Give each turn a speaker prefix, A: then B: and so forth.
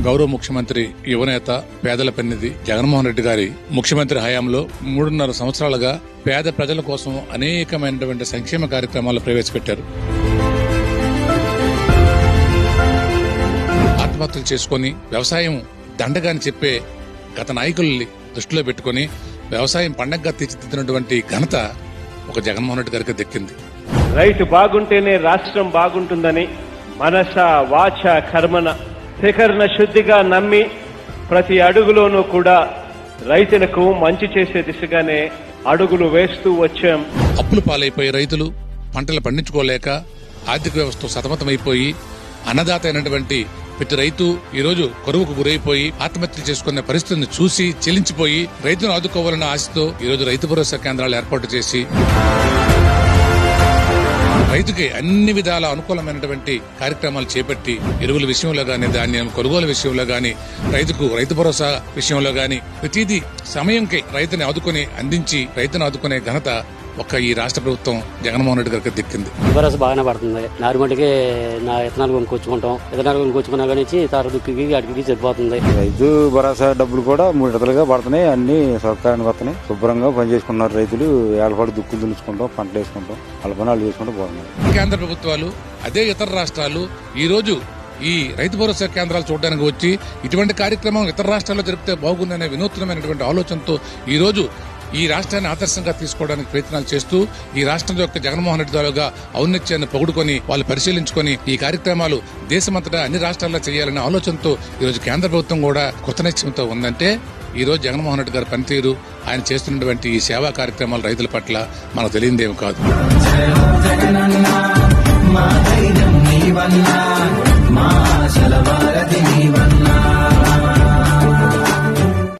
A: గౌరవ ముఖ్యమంత్రి యువనేత పేదల పెన్నిధి జగన్మోహన్ రెడ్డి గారి ముఖ్యమంత్రి హయాంలో 3.5 సంవత్సరాలుగా పేద ప్రజల కోసం అనేకమైనటువంటి సంక్షేమ కార్యక్రమాలు ప్రవేశపెట్టారు. ఆత్మహత్యలు చేసుకుని వ్యవసాయం దండగాని చెప్పే గత నాయకుల్ని దృష్టిలో పెట్టుకుని వ్యవసాయం పండగగా తీర్చిదిద్దినటువంటి ఘనత ఒక జగన్మోహన్ రెడ్డి గారికి దక్కింది.
B: రైతు బాగుంటేనే రాష్ట్రం బాగుంటుందని మనస వాచ కర్మన శిఖరణ శుద్ధిగా నమ్మి ప్రతి అడుగులోనూ కూడా రైతులకు మంచి చేసే దిశగానే అడుగులు వేస్తూ వచ్చాం.
A: అప్పులు పాలైపోయి రైతులు పంటలు పండించుకోలేక ఆర్థిక వ్యవస్థ సతమతమైపోయి అన్నదాత అయినటువంటి ప్రతి రైతు ఈ రోజు కరువుకు గురైపోయి ఆత్మహత్యలు చేసుకునే పరిస్థితిని చూసి చెల్లించిపోయి రైతును ఆదుకోవాలన్న ఆశతో ఈ రోజు రైతు భరోసా కేంద్రాలు ఏర్పాటు చేసి రైతుకి అన్ని విధాల అనుకూలమైనటువంటి కార్యక్రమాలు చేపట్టి ఎరువుల విషయంలో గాని, ధాన్యం కొనుగోలు విషయంలో గాని, రైతు భరోసా విషయంలో గాని ప్రతిదీ సమయంకి రైతుని ఆదుకుని అందించి రైతును ఆదుకునే ఘనత ఒక్క ఈ రాష్ట్ర ప్రభుత్వం జగన్మోహన్ రెడ్డి గారికి దక్కింది.
C: భరోసా బాగానే పడుతుంది. నారుమడికి నా విత్తనాలు కొనుక్కొచ్చుకున్నా కానీ తారదుక్కి అడిగి సరిపోతుంది.
D: రైతు భరోసా డబ్బులు కూడా 3 విడతలుగా పడుతున్నాయి. అన్ని సౌకర్యానికి వస్తున్నాయి. శుభ్రంగా పనిచేసుకున్నారు రైతులు. ఏళ్ళపాటు దుక్కులు దులుచుకుంటాం, పంటలు వేసుకుంటాం, వాళ్ళ పనులు చేసుకుంటూ పోతున్నారు.
A: కేంద్ర ప్రభుత్వాలు అదే ఇతర రాష్ట్రాలు ఈ రోజు ఈ రైతు భరోసా కేంద్రాలు చూడడానికి వచ్చి ఇటువంటి కార్యక్రమం ఇతర రాష్ట్రాల్లో జరిపితే బాగుందనే వినూత్నమైనటువంటి ఆలోచనతో ఈ రోజు ఈ రాష్ట్రాన్ని ఆదర్శంగా తీసుకోవడానికి ప్రయత్నాలు చేస్తూ ఈ రాష్ట్రం యొక్క జగన్మోహన్ రెడ్డి ద్వారాగా ఔన్నత్యాన్ని పొగుడుకొని వాళ్ళు పరిశీలించుకొని ఈ కార్యక్రమాలు దేశమంతటా అన్ని రాష్ట్రాల్లో చేయాలనే ఆలోచనతో ఈ రోజు కేంద్ర ప్రభుత్వం కూడా కృతనిశ్చయంతో ఉందంటే ఈ రోజు జగన్మోహన్ రెడ్డి గారి పనితీరు, ఆయన చేస్తున్నటువంటి ఈ సేవా కార్యక్రమాలు రైతుల పట్ల మనకు తెలియదేమి కాదు.